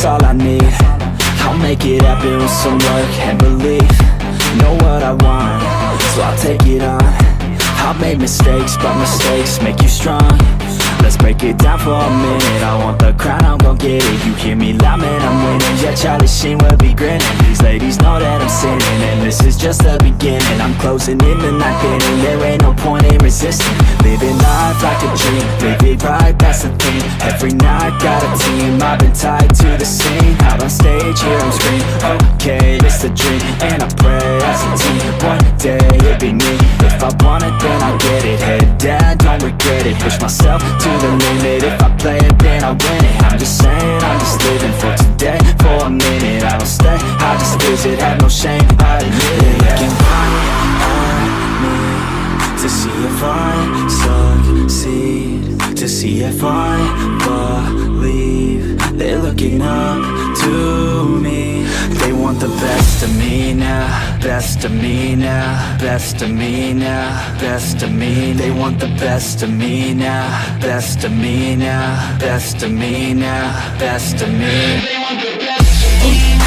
that's all I need. I'll make it happen with some work and belief. Know what I want, so I'll take it on. I've made mistakes, but mistakes make you strong. Let's break it down for a minute. I want the crown, I'm gon' get it. You hear me loud, man, I'm winning. Yeah, Charlie Sheen will be grinning. These ladies know that I'm sinning, and this is just the beginning. I'm closing in the night inning. There ain't no point in resisting. Living life like a dream, live it right, that's the thing. Every night got a team, I've been tied to the scene. Out on stage, here I'm screaming, okay, it's a dream. And I pray as a team, one day it'll be me. If I want it, then I'll get it. Head down, don't regret it. Push myself to the limit. If I play it, then I win it. I'm just saying, I'm just living for today. For a minute, I don't stay, I just visit. Have no shame, I admit it. Looking right at me to see if I succeed, to see if I believe. They're looking up to me. They want the best of me now, best of me now, best of me now, best of me. They want the best of me now, best of me now, best of me now, best of me. They want the best of me now.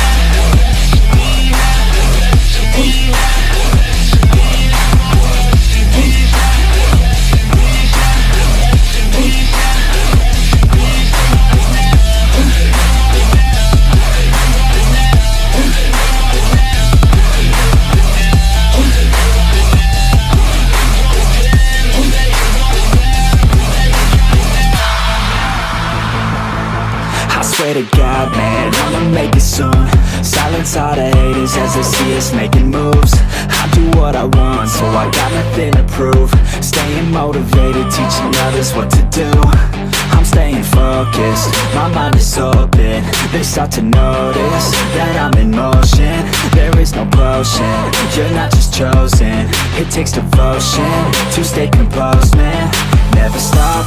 Swear to God, man, I'ma make it soon. Silence all the haters as they see us making moves. I do what I want, so I got nothing to prove. Staying motivated, teaching others what to do. I'm staying focused, my mind is open. They start to notice that I'm in motion. There is no potion, you're not just chosen. It takes devotion to stay composed, man. Never stop,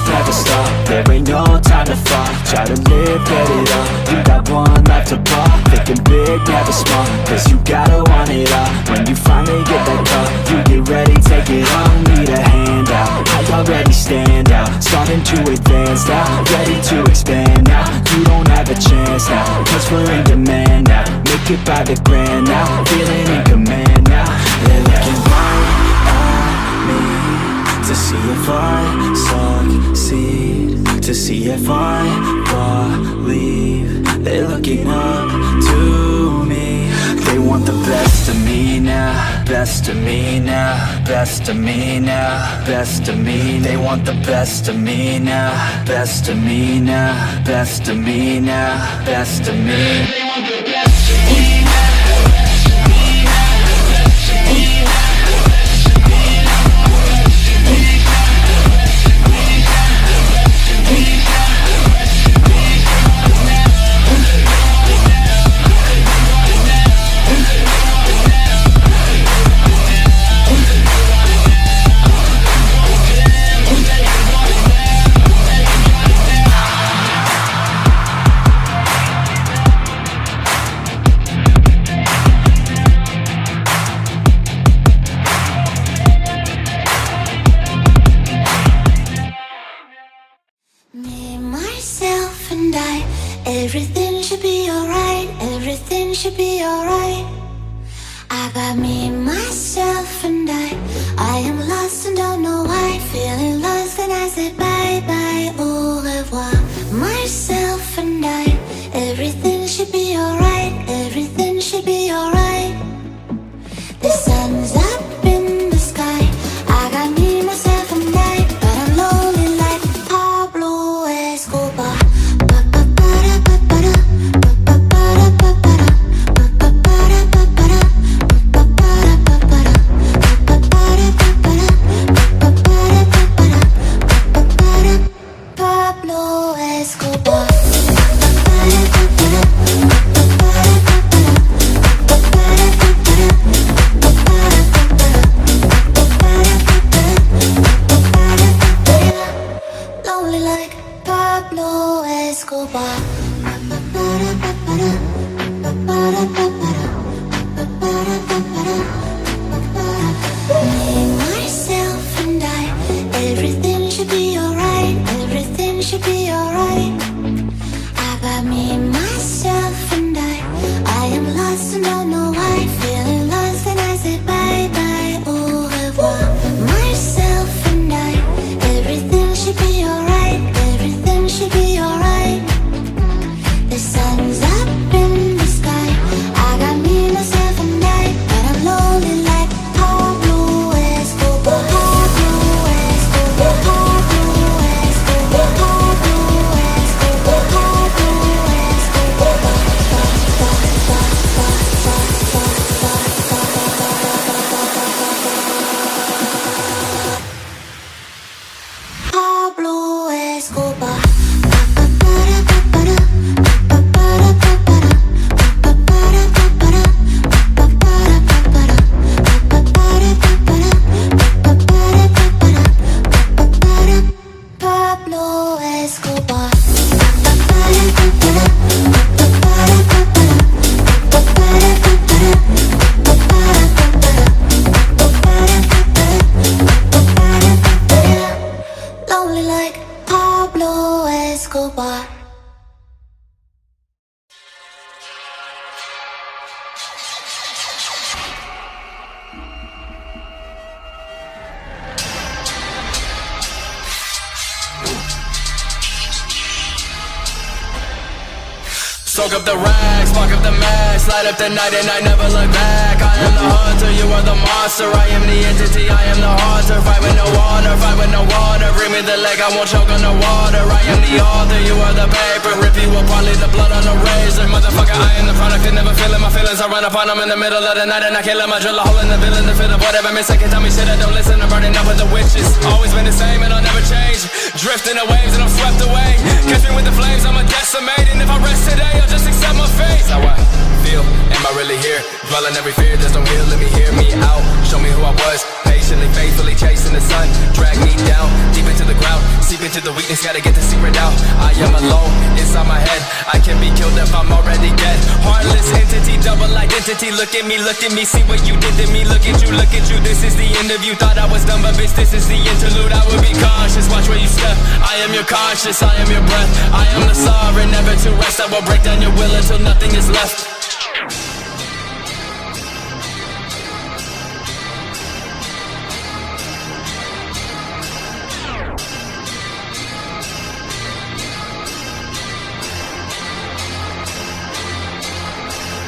there ain't no time to fall. Try to live, get it up, you got one life to ball. Thinking big, never small, cause you gotta want it all. When you finally get that call, you get ready, take it on. Need a handout, I already stand out. Starting to advance now, ready to expand now. You don't have a chance now, cause we're in demand now. Make it by the grand now, feeling in command now. They're looking right at me to see if I succeed, to see if I believe. They're looking up to me. They want the best of me now, best of me now, best of me now, best of me. They want the best of me now, best of me now, best of me now, best of me. They want the best of me now. Everything should be alright, everything should be alright. I got me, myself and I am lost and don't know why. Feeling lost and I said bye bye, au revoir. Myself and I, everything should be alright, everything should be alright. The sun's up in the sky, I got me, myself and I, but I'm lonely like Pablo Escobar. lost and don't know why. Feeling lost and I said bye bye, au revoir. Myself and I, everything should be alright. Everything should be alright. The sun's up in the sky. I got me, myself and I, but I'm lonely like Pablo Escobar. Pablo Escobar. Pablo Escobar. Pablo Escobar. Pablo Escobar. Pablo Escobar. Pablo Escobar. Lonely like Pablo Escobar. Soak up the rags, spark up the max, light up the night and I never look back. I am the hunter, you are the monster. I am the entity, I am the haunter. Fight with no water, fight with no water. Bring me the leg, I won't choke on the water. I am the author, you are the paper. Rip you apart, leave the blood on the razor. Motherfucker, I am the product and never feeling my feelings. I run upon them in the middle of the night and I kill them. I drill a hole in the villain to fit up whatever miss. I can tell me shit, I don't listen. I'm burning up with the witches. Always been the same and I'll never change. Drifting the waves and I'm swept away. Catch me with the flames, I'm a decimate. And if I rest today, I'll just accept my fate. How I feel, am I really here? Dwelling every fear, there's no heal, let me hear me out. Show me who I was, patiently, faithfully chasing the sun. Drag me down, deep into the ground. Seep into the weakness, gotta get the secret out. I am alone, inside my head. I can be killed if I'm already dead. Heartless entity, double identity. Look at me, see what you did to me. Look at you, this is the end of you. Thought I was done, but bitch, this is the interlude. I will be cautious, watch where you step. I am your conscience, I am your breath. I am the sovereign, never to rest. I will break down your will until nothing is left.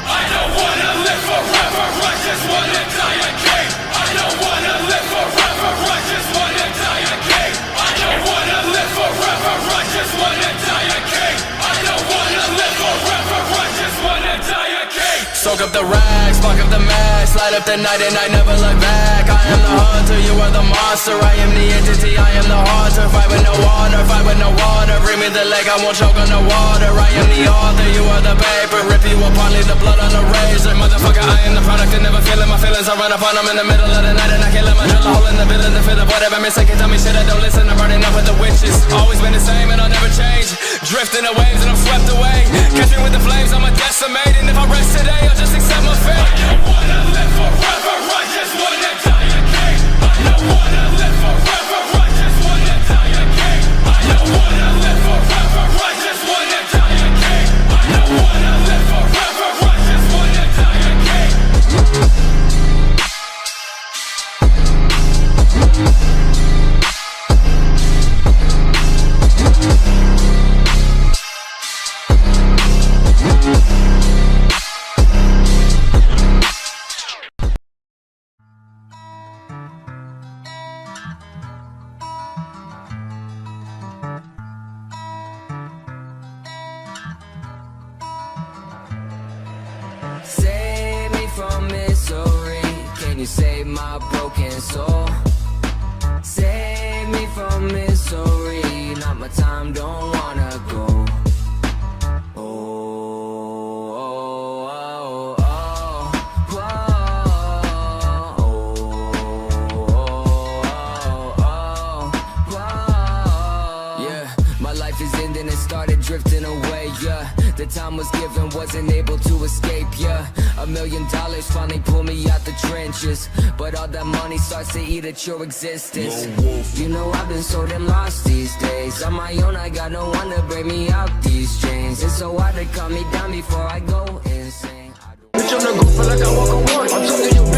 I don't wanna live forever, I just wanna die a king. I don't wanna live forever, I just wanna die a king. I don't wanna live forever, I just wanna die a king. I don't wanna live forever, I just wanna die a king. Soak up the rags, spark up the max, light up the night and I never look back. I am the hunter, you are the monster. I am the entity, I am the haunter. Fight with no water, fight with no water. Bring me the leg, I won't choke on the water. I am the author, you are the paper. Rip you apart, leave the blood on the razor. Motherfucker, I am the product and never feeling my feelings. I run upon them in the middle of the night and I kill them. I drill a hole in the villain to fit up whatever miss. I can tell me shit, I don't listen. I'm burning up with the witches. Always been the same and I'll never change. Drifting the waves and I'm swept away. Catch me with the flames, I'm a decimate. And if I rest today, I'll just accept my fate. I don't wanna live forever, I just wanna die a king. I don't wanna live forever, I just wanna die a king. I don't wanna live forever, I just wanna die a king. I don't wanna live forever, I just wanna die a king. Save me from misery. Can you save my broken soul? Save me from misery. Not my time, don't wanna go. Oh, oh, oh, oh, oh, oh, oh. Yeah, my life is ending and started drifting away, yeah. The time was given, wasn't able to escape, yeah. $1 million finally pulled me out the trenches, but all that money starts to eat at your existence. You know I've been so damn lost these days. On my own, I got no one to break me out these chains. It's so hard to calm me down before I go insane. on the go, feel like I walk a walk. I'm talking your